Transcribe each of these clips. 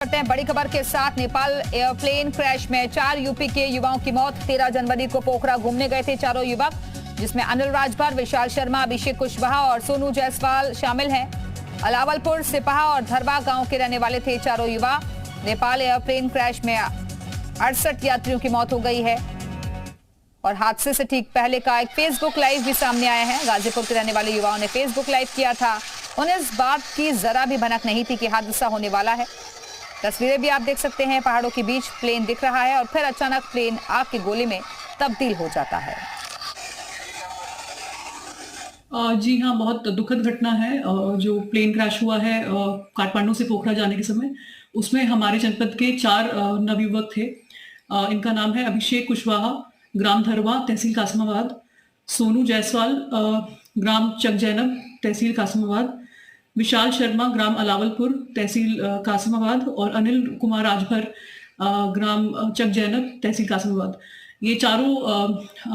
करते हैं बड़ी खबर के साथ। नेपाल एयरप्लेन क्रैश में 4 यूपी के युवाओं की मौत। 13 जनवरी को पोखरा घूमने गए थे चारों युवक, जिसमें अनिल राजभर, विशाल शर्मा, अभिषेक कुशवाहा और सोनू जायसवाल शामिल हैं। अलावलपुर, सिपाहा और धरवा गांव के रहने वाले थे चारों युवा। नेपाल एयरप्लेन क्रैश में 68 यात्रियों की मौत हो गई है और हादसे से ठीक पहले का एक फेसबुक लाइव भी सामने आया है। गाजीपुर के रहने वाले युवाओं ने फेसबुक लाइव किया था। उन्हें इस बात की जरा भी भनक नहीं थी कि हादसा होने वाला है। तस्वीरें भी आप देख सकते हैं, पहाड़ों के बीच प्लेन दिख रहा है और फिर अचानक प्लेन आग के गोले में तब्दील हो जाता है। जी हाँ, बहुत दुखद घटना है। जो प्लेन क्रैश हुआ है काठमांडू से पोखरा जाने के समय, उसमें हमारे जनपद के 4 नवयुवक थे। इनका नाम है अभिषेक कुशवाहा, ग्राम धरवा, तहसील कासिमाबाद; सोनू जायसवाल, ग्राम चकजैनब, तहसील कासिमाबाद; विशाल शर्मा, ग्राम अलावलपुर, तहसील कासिमाबाद; और अनिल कुमार राजभर, ग्राम चकजैनब, तहसील कासिमाबाद। ये चारों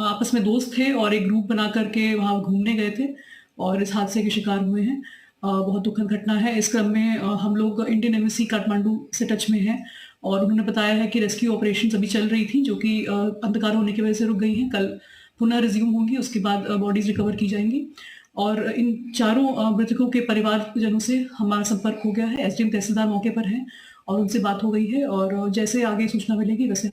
आपस में दोस्त थे और एक ग्रुप बना करके वहाँ घूमने गए थे और इस हादसे के शिकार हुए हैं। बहुत दुखद घटना है। इस क्रम में हम लोग इंडियन एम्बेसी काठमांडू से टच में हैं और उन्होंने बताया है कि रेस्क्यू ऑपरेशन अभी चल रही थी, जो कि अंधकार होने की वजह से रुक गई हैं। कल पुनः रिज्यूम होंगी, उसके बाद बॉडीज रिकवर की जाएंगी। और इन चारों मृतकों के परिवारजनों से हमारा संपर्क हो गया है। एसडीएम तहसीलदार मौके पर हैं और उनसे बात हो गई है और जैसे आगे सूचना मिलेगी वैसे।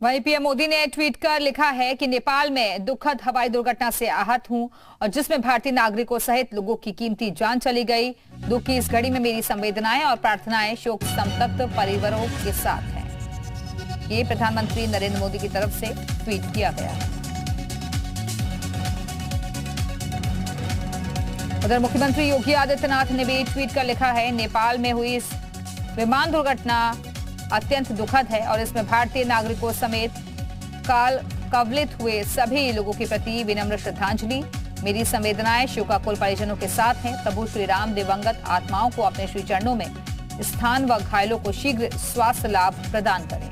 वहीं पीएम मोदी ने ट्वीट कर लिखा है कि नेपाल में दुखद हवाई दुर्घटना से आहत हूं और जिसमें भारतीय नागरिकों सहित लोगों की कीमती जान चली गई। दुख की इस घड़ी में मेरी संवेदनाएं और प्रार्थनाएं शोक संतप्त परिवारों के साथ हैं। ये प्रधानमंत्री नरेंद्र मोदी की तरफ से ट्वीट किया गया है। उधर मुख्यमंत्री योगी आदित्यनाथ ने भी ट्वीट कर लिखा है, नेपाल में हुई इस विमान दुर्घटना अत्यंत दुखद है और इसमें भारतीय नागरिकों समेत काल कवलित हुए सभी लोगों के प्रति विनम्र श्रद्धांजलि। मेरी संवेदनाएं शोकाकुल परिजनों के साथ हैं। प्रभु श्री राम दिवंगत आत्माओं को अपने श्री चरणों में स्थान व घायलों को शीघ्र स्वास्थ्य लाभ प्रदान करें।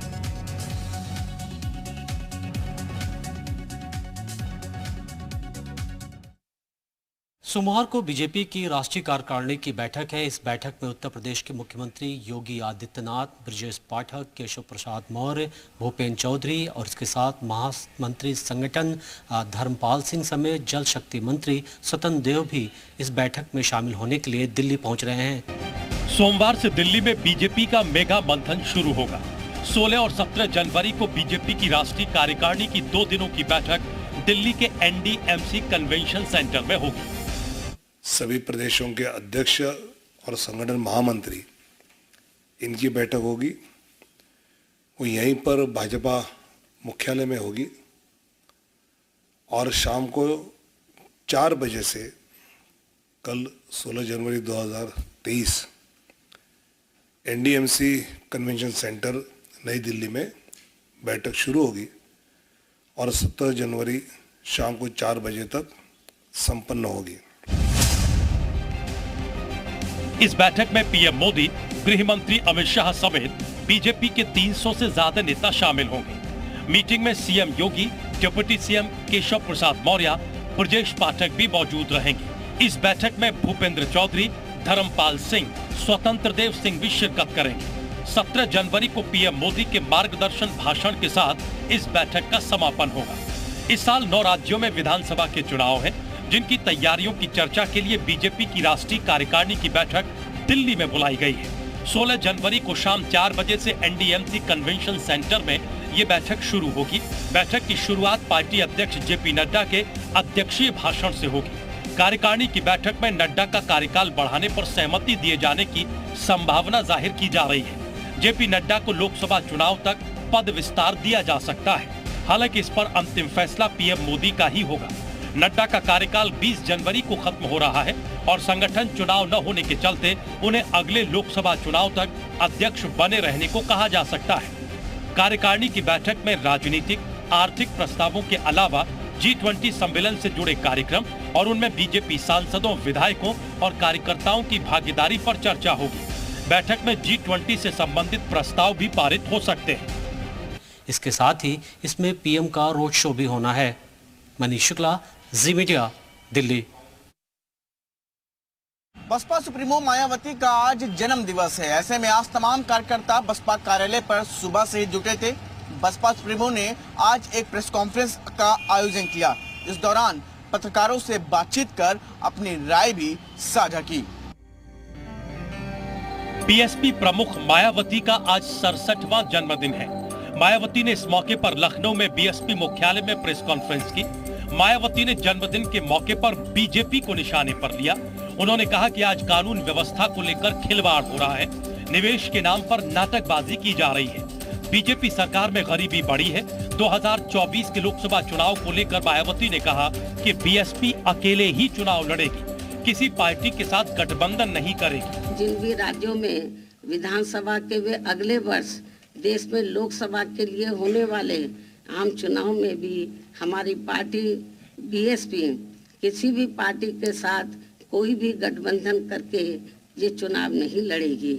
सोमवार को बीजेपी की राष्ट्रीय कार्यकारिणी की बैठक है। इस बैठक में उत्तर प्रदेश के मुख्यमंत्री योगी आदित्यनाथ, ब्रजेश पाठक, केशव प्रसाद मौर्य, भूपेन्द्र चौधरी और इसके साथ महामंत्री संगठन धर्मपाल सिंह समेत जल शक्ति मंत्री स्वतंत्र देव भी इस बैठक में शामिल होने के लिए दिल्ली पहुंच रहे हैं। सोमवार से दिल्ली में बीजेपी का मेगा मंथन शुरू होगा। 16 और 17 जनवरी को बीजेपी की राष्ट्रीय कार्यकारिणी की 2 दिनों की बैठक दिल्ली के NDMC कन्वेंशन सेंटर में होगी। सभी प्रदेशों के अध्यक्ष और संगठन महामंत्री, इनकी बैठक होगी। वो यहीं पर भाजपा मुख्यालय में होगी और शाम को 4 बजे से कल 16 जनवरी 2023 NDMC कन्वेंशन सेंटर नई दिल्ली में बैठक शुरू होगी और 17 जनवरी शाम को 4 बजे तक संपन्न होगी। इस बैठक में पीएम मोदी, गृह मंत्री अमित शाह समेत बीजेपी के 300 से ज्यादा नेता शामिल होंगे। मीटिंग में सीएम योगी, डिप्टी सीएम केशव प्रसाद मौर्य, ब्रजेश पाठक भी मौजूद रहेंगे। इस बैठक में भूपेन्द्र चौधरी, धर्मपाल सिंह, स्वतंत्र देव सिंह भी शिरकत करेंगे। 17 जनवरी को पीएम मोदी के मार्गदर्शन भाषण के साथ इस बैठक का समापन होगा। इस साल 9 राज्यों में विधानसभा के चुनाव हैं, जिनकी तैयारियों की चर्चा के लिए बीजेपी की राष्ट्रीय कार्यकारिणी की बैठक दिल्ली में बुलाई गई है। 16 जनवरी को शाम 4 बजे से NDMC कन्वेंशन सेंटर में ये बैठक शुरू होगी। बैठक की शुरुआत पार्टी अध्यक्ष JP नड्डा के अध्यक्षीय भाषण से होगी। कार्यकारिणी की बैठक में नड्डा का कार्यकाल बढ़ाने पर सहमति दिए जाने की संभावना जाहिर की जा रही है। JP नड्डा को लोकसभा चुनाव तक पद विस्तार दिया जा सकता है। हालांकि इस पर अंतिम फैसला पीएम मोदी का ही होगा। नड्डा का कार्यकाल 20 जनवरी को खत्म हो रहा है और संगठन चुनाव न होने के चलते उन्हें अगले लोकसभा चुनाव तक अध्यक्ष बने रहने को कहा जा सकता है। कार्यकारिणी की बैठक में राजनीतिक, आर्थिक प्रस्तावों के अलावा G20 सम्मेलन से जुड़े कार्यक्रम और उनमें बीजेपी सांसदों, विधायकों और कार्यकर्ताओं की भागीदारी पर चर्चा होगी। बैठक में G20 से संबंधित प्रस्ताव भी पारित हो सकते हैं। इसके साथ ही इसमें पीएम का रोड शो भी होना है। मनीष शुक्ला, जी मीडिया, दिल्ली। बसपा सुप्रीमो मायावती का आज जन्म दिवस है। ऐसे में आज तमाम कार्यकर्ता बसपा कार्यालय पर सुबह से ही जुटे थे। बसपा सुप्रीमो ने आज एक प्रेस कॉन्फ्रेंस का आयोजन किया। इस दौरान पत्रकारों से बातचीत कर अपनी राय भी साझा की। बीएसपी प्रमुख मायावती का आज 67वां जन्मदिन है। मायावती ने इस मौके पर लखनऊ में बीएसपी मुख्यालय में प्रेस कॉन्फ्रेंस की। मायावती ने जन्मदिन के मौके पर बीजेपी को निशाने पर लिया। उन्होंने कहा कि आज कानून व्यवस्था को लेकर खिलवाड़ हो रहा है, निवेश के नाम पर नाटकबाजी की जा रही है। बीजेपी सरकार में गरीबी बढ़ी है। 2024 के लोकसभा चुनाव को लेकर मायावती ने कहा कि बीएसपी अकेले ही चुनाव लड़ेगी, किसी पार्टी के साथ गठबंधन नहीं करेगी। जिन भी राज्यों में विधानसभा के वे अगले वर्ष देश में लोकसभा के लिए होने वाले आम चुनाव में भी हमारी पार्टी बीएसपी किसी भी पार्टी के साथ कोई भी गठबंधन करके ये चुनाव नहीं लड़ेगी,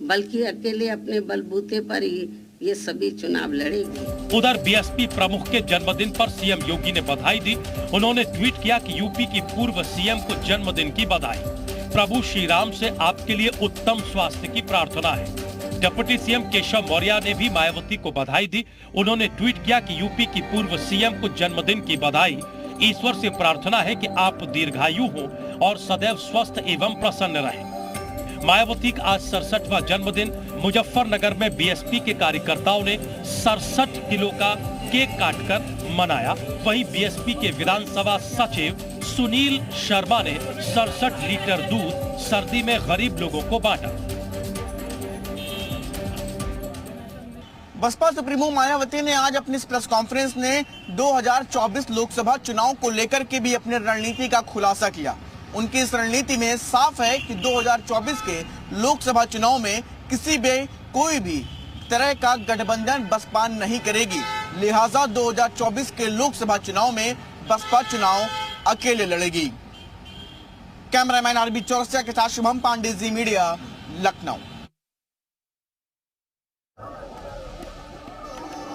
बल्कि अकेले अपने बलबूते पर ही ये सभी चुनाव लड़ेगी। उधर बीएसपी प्रमुख के जन्मदिन पर सीएम योगी ने बधाई दी। उन्होंने ट्वीट किया कि यूपी की पूर्व सीएम को जन्मदिन की बधाई। प्रभु श्री राम से आपके लिए उत्तम स्वास्थ्य की प्रार्थना है। डिप्टी सीएम केशव मौर्य ने भी मायावती को बधाई दी। उन्होंने ट्वीट किया कि यूपी की पूर्व सीएम को जन्मदिन की बधाई। ईश्वर से प्रार्थना है कि आप दीर्घायु हो और सदैव स्वस्थ एवं प्रसन्न रहें। मायावती का आज 67वां जन्मदिन। मुजफ्फरनगर में बीएसपी के कार्यकर्ताओं ने 67 किलो का केक काटकर मनाया। वहीं बीएसपी के विधानसभा सचिव सुनील शर्मा ने 67 लीटर दूध सर्दी में गरीब लोगों को बांटा। बसपा सुप्रीमो मायावती ने आज अपनी प्रेस कॉन्फ्रेंस में 2024 लोकसभा चुनाव को लेकर के भी अपनी रणनीति का खुलासा किया। उनकी इस रणनीति में साफ है कि 2024 के लोकसभा चुनाव में किसी भी कोई भी तरह का गठबंधन बसपा नहीं करेगी। लिहाजा 2024 के लोकसभा चुनाव में बसपा चुनाव अकेले लड़ेगी। कैमरामैन आरबी चौरसिया के साथ शुभम पांडे, जी मीडिया, लखनऊ।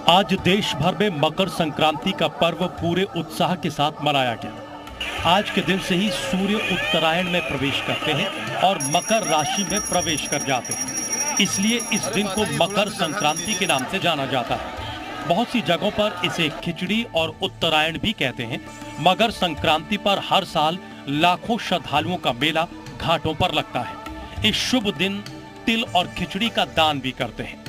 आज देश भर में मकर संक्रांति का पर्व पूरे उत्साह के साथ मनाया गया। आज के दिन से ही सूर्य उत्तरायण में प्रवेश करते हैं और मकर राशि में प्रवेश कर जाते हैं। इसलिए इस दिन को मकर संक्रांति के नाम से जाना जाता है। बहुत सी जगहों पर इसे खिचड़ी और उत्तरायण भी कहते हैं। मकर संक्रांति पर हर साल लाखों श्रद्धालुओं का मेला घाटों पर लगता है। इस शुभ दिन तिल और खिचड़ी का दान भी करते हैं।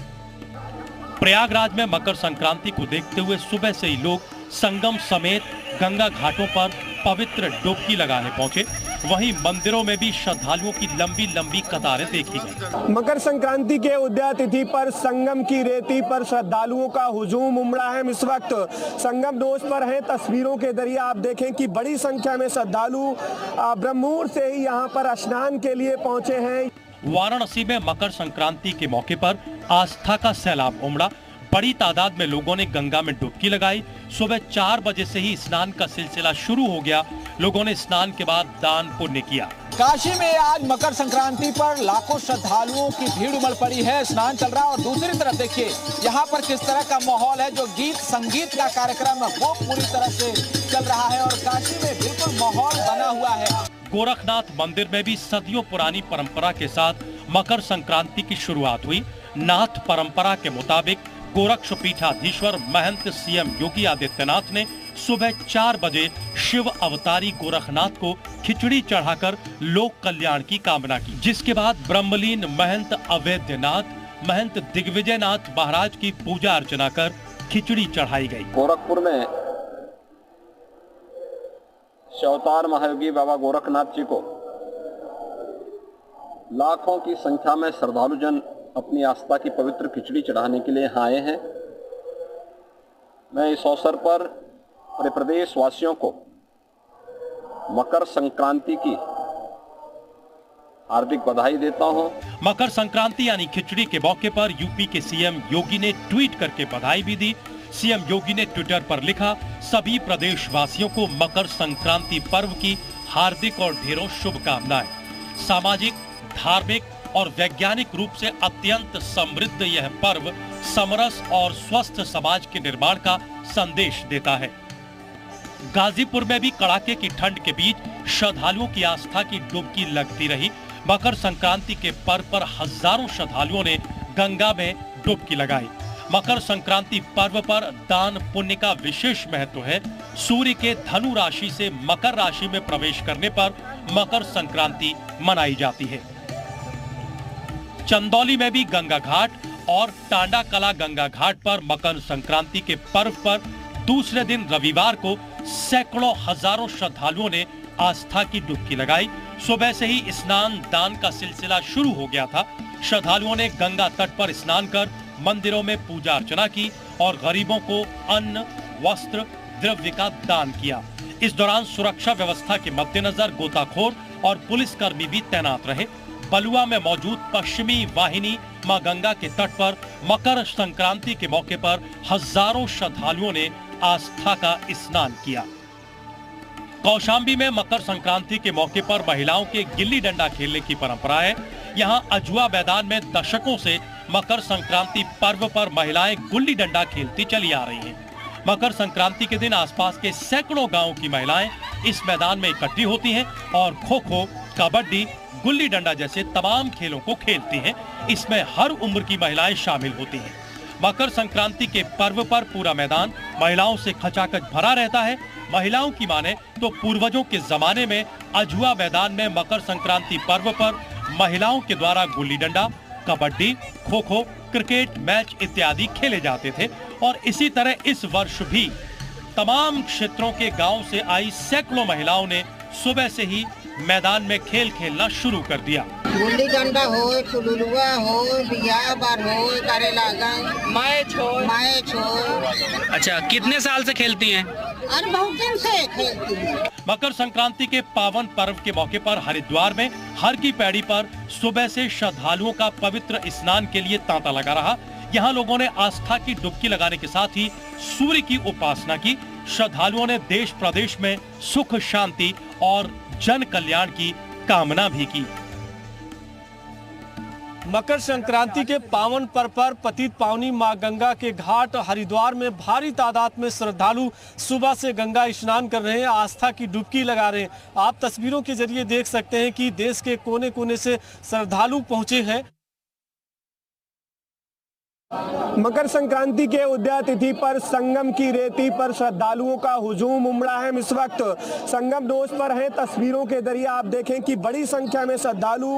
प्रयागराज में मकर संक्रांति को देखते हुए सुबह से ही लोग संगम समेत गंगा घाटों पर पवित्र डुबकी लगाने पहुंचे। वहीं मंदिरों में भी श्रद्धालुओं की लंबी लंबी कतारें देखी गई। मकर संक्रांति के उदय तिथि पर संगम की रेती पर श्रद्धालुओं का हुजूम उमड़ा है। इस वक्त संगम दोष पर है। तस्वीरों के जरिए आप देखें कि बड़ी संख्या में श्रद्धालु ब्रह्ममुहूर्त से ही यहाँ पर स्नान के लिए पहुंचे हैं। वाराणसी में मकर संक्रांति के मौके पर आस्था का सैलाब उमड़ा। बड़ी तादाद में लोगों ने गंगा में डुबकी लगाई। सुबह 4 बजे से ही स्नान का सिलसिला शुरू हो गया। लोगों ने स्नान के बाद दान पुण्य किया। काशी में आज मकर संक्रांति पर लाखों श्रद्धालुओं की भीड़ उमड़ पड़ी है। स्नान चल रहा है और दूसरी तरफ देखिए यहाँ पर किस तरह का माहौल है। जो गीत संगीत का कार्यक्रम है वो पूरी तरह से चल रहा है और काशी में बिल्कुल माहौल बना हुआ है। गोरखनाथ मंदिर में भी सदियों पुरानी परंपरा के साथ मकर संक्रांति की शुरुआत हुई। नाथ परंपरा के मुताबिक गोरक्ष पीठाधीश्वर महंत सीएम योगी आदित्यनाथ ने सुबह 4 बजे शिव अवतारी गोरखनाथ को खिचड़ी चढ़ाकर लोक कल्याण की कामना की, जिसके बाद ब्रह्मलीन महंत अवैधनाथ महंत दिग्विजयनाथ महाराज की पूजा अर्चना कर खिचड़ी चढ़ाई गई। गोरखपुर में शिवावतार महायोगी बाबा गोरखनाथ जी को लाखों की संख्या में श्रद्धालु जन अपनी आस्था की पवित्र खिचड़ी चढ़ाने के लिए यहाँ आए हैं। मैं इस अवसर पर पूरे प्रदेश वासियों को मकर संक्रांति की हार्दिक बधाई देता हूं। मकर संक्रांति यानी खिचड़ी के मौके पर यूपी के सीएम योगी ने ट्वीट करके बधाई भी दी। सीएम योगी ने ट्विटर पर लिखा, सभी प्रदेशवासियों को मकर संक्रांति पर्व की हार्दिक और ढेरों शुभकामनाएं। सामाजिक, धार्मिक और वैज्ञानिक रूप से अत्यंत समृद्ध यह पर्व समरस और स्वस्थ समाज के निर्माण का संदेश देता है। गाजीपुर में भी कड़ाके की ठंड के बीच श्रद्धालुओं की आस्था की डुबकी लगती रही। मकर संक्रांति के पर्व पर हजारों श्रद्धालुओं ने गंगा में डुबकी लगाई। मकर संक्रांति पर्व पर दान पुण्य का विशेष महत्व है। सूर्य के धनु राशि से मकर राशि में प्रवेश करने पर मकर संक्रांति मनाई जाती है। चंदौली में भी गंगा घाट और टांडा कला गंगा घाट पर मकर संक्रांति के पर्व पर दूसरे दिन रविवार को सैकड़ों हजारों श्रद्धालुओं ने आस्था की डुबकी लगाई। सुबह से ही स्नान दान का सिलसिला शुरू हो गया था। श्रद्धालुओं ने गंगा तट पर स्नान कर मंदिरों में पूजा अर्चना की और गरीबों को अन्न, वस्त्र, द्रव्य का दान किया। इस दौरान सुरक्षा व्यवस्था के मद्देनजर गोताखोर और पुलिसकर्मी भी तैनात रहे। बलुआ में मौजूद पश्चिमी वाहिनी मां गंगा के तट पर मकर संक्रांति के मौके पर हजारों श्रद्धालुओं ने आस्था का स्नान किया। कौशाम्बी में मकर संक्रांति के मौके पर महिलाओं के गिल्ली डंडा खेलने की परंपरा है। यहां अजुआ मैदान में दशकों से मकर संक्रांति पर्व पर महिलाएं गुल्ली डंडा खेलती चली आ रही हैं। मकर संक्रांति के दिन आसपास के सैकड़ों गांवों की महिलाएं इस मैदान में इकट्ठी होती हैं और खो खो, कबड्डी, गुल्ली डंडा जैसे तमाम खेलों को खेलती हैं। इसमें हर उम्र की महिलाएं शामिल होती हैं। मकर संक्रांति के पर्व पर पूरा मैदान महिलाओं से खचाखच भरा रहता है। महिलाओं की माने तो पूर्वजों के जमाने में अजुआ मैदान में मकर संक्रांति पर्व पर महिलाओं के द्वारा गुल्ली डंडा, कबड्डी, खो खो, क्रिकेट मैच इत्यादि खेले जाते थे और इसी तरह इस वर्ष भी तमाम क्षेत्रों के गांव से आई सैकड़ों महिलाओं ने सुबह से ही मैदान में खेल खेलना शुरू कर दिया। गुल्ली डंडा हो, फुलुलुआ हो, बिया बार हो, करेला मैच हो। अच्छा, कितने साल से खेलती हैं? अरे बहुत दिन से खेलती हैं। मकर संक्रांति के पावन पर्व के मौके पर हरिद्वार में हर की पैड़ी पर सुबह से श्रद्धालुओं का पवित्र स्नान के लिए तांता लगा रहा। यहाँ लोगों ने आस्था की डुबकी लगाने के साथ ही सूर्य की उपासना की। श्रद्धालुओं ने देश प्रदेश में सुख, शांति और जन कल्याण की कामना भी की। मकर संक्रांति के पावन पर्व पर पतित पावनी मां गंगा के घाट हरिद्वार में भारी तादाद में श्रद्धालु सुबह से गंगा स्नान कर रहे हैं, आस्था की डुबकी लगा रहे हैं। आप तस्वीरों के जरिए देख सकते हैं कि देश के कोने कोने से श्रद्धालु पहुंचे हैं। मकर संक्रांति के उदया तिथि पर संगम की रेती पर श्रद्धालुओं का हुजूम उमड़ा है। इस वक्त संगम दोष पर हैं। तस्वीरों के जरिए आप देखें कि बड़ी संख्या में श्रद्धालु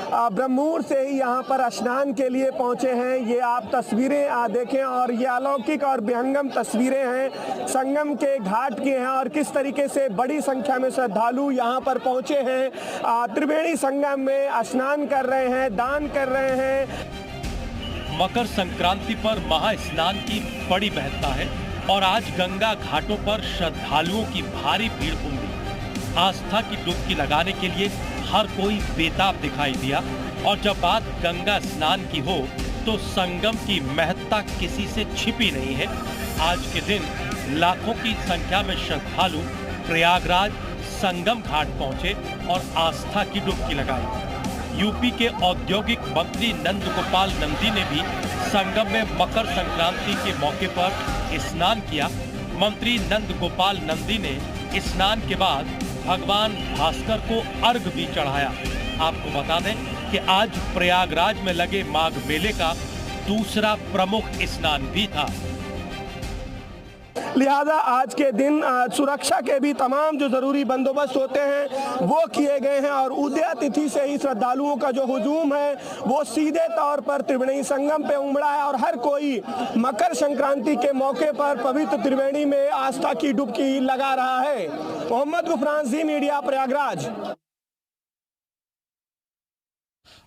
ब्रह्ममुहूर्त से ही यहां पर स्नान के लिए पहुंचे हैं। ये आप तस्वीरें देखें और ये अलौकिक और विहंगम तस्वीरें हैं संगम के घाट की हैं और किस तरीके से बड़ी संख्या में श्रद्धालु यहां पर पहुंचे हैं। त्रिवेणी संगम में स्नान कर रहे हैं, दान कर रहे हैं। मकर संक्रांति पर महास्नान की बड़ी महत्ता है और आज गंगा घाटों पर श्रद्धालुओं की भारी भीड़ उमड़ी। आस्था की डुबकी लगाने के लिए हर कोई बेताब दिखाई दिया और जब बात गंगा स्नान की हो तो संगम की महत्ता किसी से छिपी नहीं है। आज के दिन लाखों की संख्या में श्रद्धालु प्रयागराज संगम घाट पहुंचे और आस्था की डुबकी लगाई। यूपी के औद्योगिक मंत्री नंद गोपाल नंदी ने भी संगम में मकर संक्रांति के मौके पर स्नान किया। मंत्री नंद गोपाल नंदी ने स्नान के बाद भगवान भास्कर को अर्घ भी चढ़ाया। आपको बता दें कि आज प्रयागराज में लगे माघ मेले का दूसरा प्रमुख स्नान भी था। लिहाजा आज के दिन सुरक्षा के भी तमाम जो जरूरी बंदोबस्त होते हैं वो किए गए हैं और उदया तिथि से ही श्रद्धालुओं का जो हुजूम है वो सीधे तौर पर त्रिवेणी संगम पे उमड़ा है और हर कोई मकर संक्रांति के मौके पर पवित्र त्रिवेणी में आस्था की डुबकी लगा रहा है। मोहम्मद गुफरान, जी मीडिया, प्रयागराज।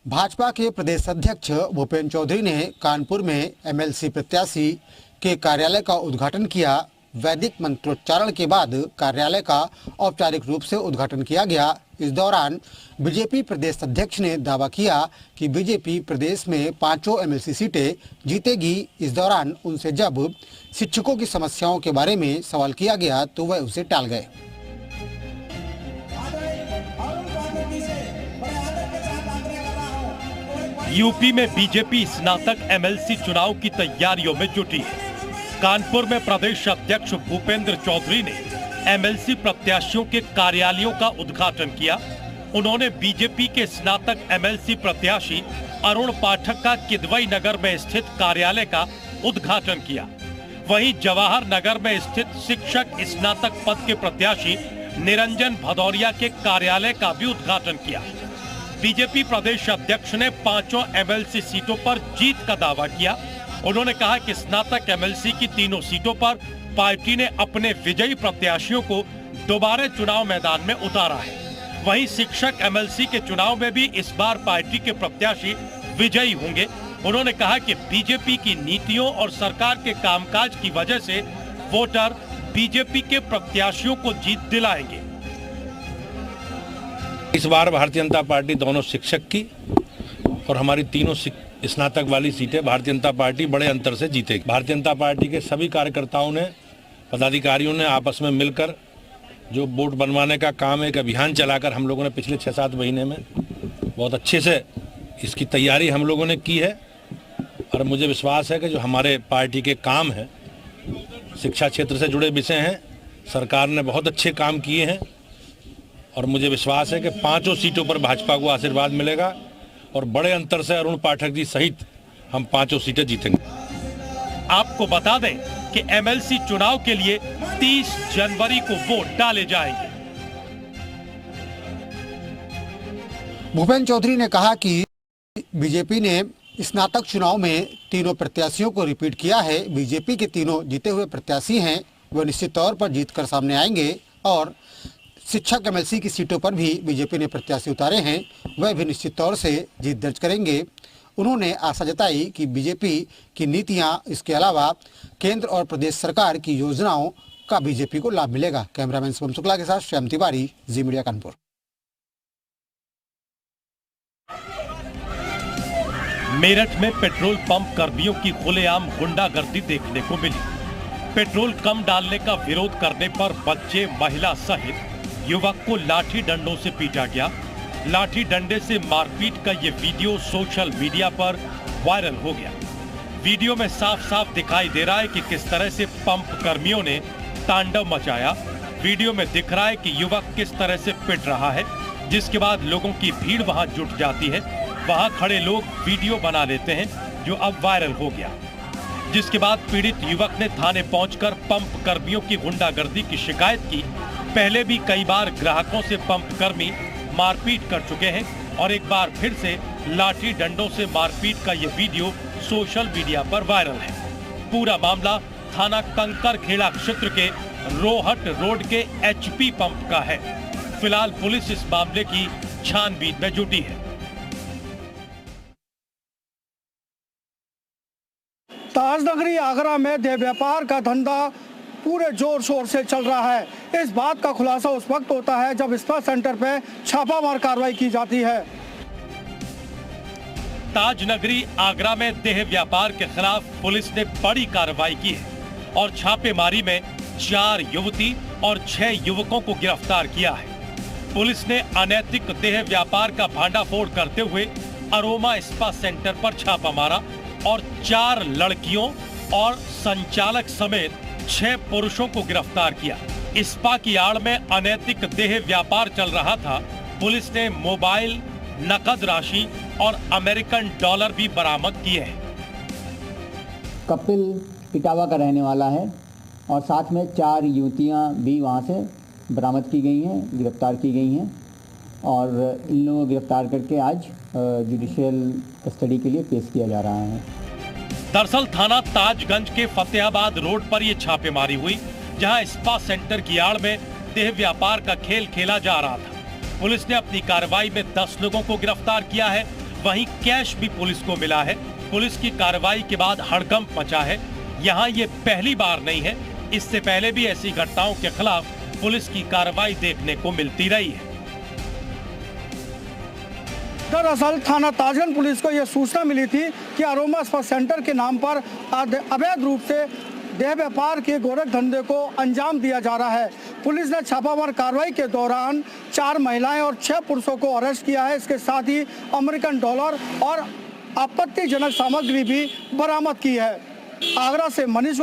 भाजपा के प्रदेश अध्यक्ष भूपेंद्र चौधरी ने कानपुर में एमएलसी प्रत्याशी के कार्यालय का उद्घाटन किया। वैदिक मंत्रोच्चारण के बाद कार्यालय का औपचारिक रूप से उद्घाटन किया गया। इस दौरान बीजेपी प्रदेश अध्यक्ष ने दावा किया कि बीजेपी प्रदेश में 5 एमएलसी सीटें जीतेगी। इस दौरान उनसे जब शिक्षकों की समस्याओं के बारे में सवाल किया गया तो वह उसे टाल गए। यूपी में बीजेपी स्नातक एमएलसी चुनाव की तैयारियों में जुटी है। कानपुर में प्रदेश अध्यक्ष भूपेंद्र चौधरी ने एमएलसी प्रत्याशियों के कार्यालयों का उद्घाटन किया। उन्होंने बीजेपी के स्नातक एमएलसी प्रत्याशी अरुण पाठक का किदवई नगर में स्थित कार्यालय का उद्घाटन किया। वहीं जवाहर नगर में स्थित शिक्षक स्नातक पद के प्रत्याशी निरंजन भदौरिया के कार्यालय का भी उद्घाटन किया। बीजेपी प्रदेश अध्यक्ष ने 5 एमएलसी सीटों पर जीत का दावा किया। उन्होंने कहा कि स्नातक एमएलसी की तीनों सीटों पर पार्टी ने अपने विजयी प्रत्याशियों को दोबारा चुनाव मैदान में उतारा है। वहीं शिक्षक एमएलसी के चुनाव में भी इस बार पार्टी के प्रत्याशी विजयी होंगे। उन्होंने कहा कि बीजेपी की नीतियों और सरकार के कामकाज की वजह से वोटर बीजेपी के प्रत्याशियों को जीत दिलाएंगे। इस बार भारतीय जनता पार्टी दोनों शिक्षक की और हमारी तीनों स्नातक वाली सीटें भारतीय जनता पार्टी बड़े अंतर से जीतेगी। भारतीय जनता पार्टी के सभी कार्यकर्ताओं ने, पदाधिकारियों ने आपस में मिलकर जो वोट बनवाने का काम, एक अभियान चलाकर हम लोगों ने पिछले 6-7 महीने में बहुत अच्छे से इसकी तैयारी हम लोगों ने की है। और मुझे विश्वास है कि जो हमारे पार्टी के काम हैं, शिक्षा क्षेत्र से जुड़े विषय हैं, सरकार ने बहुत अच्छे काम किए हैं और मुझे विश्वास है कि 5 सीटों पर भाजपा को आशीर्वाद मिलेगा और बड़े अंतर से अरुण पाठक जी सहित हम 5 सीटें जीतेंगे। आपको बता दें कि एमएलसी चुनाव के लिए 30 जनवरी को वोट डाले जाएंगे। भूपेन्द्र चौधरी ने कहा कि बीजेपी ने स्नातक चुनाव में तीनों प्रत्याशियों को रिपीट किया है। बीजेपी के तीनों जीते हुए प्रत्याशी हैं, वह निश्चित तौर पर जीतकर सामने आएंगे और शिक्षक एमएलसी की सीटों पर भी बीजेपी ने प्रत्याशी उतारे हैं, वह भी निश्चित तौर से जीत दर्ज करेंगे। उन्होंने आशा जताई कि बीजेपी की नीतियां, इसके अलावा केंद्र और प्रदेश सरकार की योजनाओं का बीजेपी को लाभ मिलेगा। कैमरामैन शुभम शुक्ला के साथ श्याम तिवारी, जी मीडिया कानपुर। मेरठ में पेट्रोल पंप कर्मियों की खुलेआम गुंडागर्दी देखने को मिली। पेट्रोल कम डालने का विरोध करने पर बच्चे, महिला सहित युवक को लाठी डंडों से पीटा गया। लाठी डंडे से मारपीट का ये वीडियो सोशल मीडिया पर वायरल हो गया। वीडियो में साफ साफ दिखाई दे रहा है कि किस तरह से पंप कर्मियों ने तांडव मचाया। वीडियो में दिख रहा है कि युवक किस तरह से पिट रहा है, जिसके बाद लोगों की भीड़ वहां जुट जाती है। वहां खड़े लोग वीडियो बना लेते हैं, जो अब वायरल हो गया। जिसके बाद पीड़ित युवक ने थाने पहुंचकर पंप कर्मियों की गुंडागर्दी की शिकायत की। पहले भी कई बार ग्राहकों से पंप कर्मी मारपीट कर चुके हैं और एक बार फिर से लाठी डंडों से मारपीट का ये वीडियो सोशल मीडिया पर वायरल है। पूरा मामला थाना कंकर खेड़ा क्षेत्र के रोहट रोड के एचपी पंप का है। फिलहाल पुलिस इस मामले की छानबीन में जुटी है। ताजनगरी आगरा में देह व्यापार का धंधा पूरे जोर शोर से चल रहा है। इस बात का खुलासा उस वक्त होता है जब स्पा सेंटर पे छापामार कार्रवाई की जाती है। ताजनगरी आगरा में देह व्यापार के खिलाफ पुलिस ने बड़ी कार्रवाई की है और छापेमारी में 4 युवती और 6 युवकों को गिरफ्तार किया है। पुलिस ने अनैतिक देह व्यापार का भांडाफोड़ करते हुए अरोमा स्पा सेंटर पर छापा मारा और 4 लड़कियों और संचालक समेत 6 पुरुषों को गिरफ्तार किया। स्पा की आड़ में अनैतिक देह व्यापार चल रहा था। पुलिस ने मोबाइल, नकद राशि और अमेरिकन डॉलर भी बरामद किए हैं। कपिल इटावा का रहने वाला है और साथ में 4 युवतियां भी वहां से बरामद की गई हैं, गिरफ्तार की गई हैं और इन लोगों को गिरफ्तार करके आज जुडिशियल कस्टडी के लिए पेश किया जा रहा है। दरअसल थाना ताजगंज के फतेहाबाद रोड पर यह छापेमारी हुई, जहां स्पा सेंटर की आड़ में देह व्यापार का खेल खेला जा रहा था। पुलिस ने अपनी कार्रवाई में 10 लोगों को गिरफ्तार किया है। वहीं कैश भी पुलिस को मिला है। पुलिस की कार्रवाई के बाद हड़कंप मचा है। यहाँ ये पहली बार नहीं है, इससे पहले भी ऐसी घटनाओं के खिलाफ पुलिस की कार्रवाई देखने को मिलती रही है। दरअसल थाना ताजगंज पुलिस को यह सूचना मिली थी कि अरोमा स्पा सेंटर के नाम पर अवैध रूप से देह व्यापार के गोरख धंधे को अंजाम दिया जा रहा है। पुलिस ने छापामार कार्रवाई के दौरान 4 महिलाएं और 6 पुरुषों को अरेस्ट किया है। इसके साथ ही अमेरिकन डॉलर और आपत्तिजनक सामग्री भी बरामद की है। आगरा से मनीष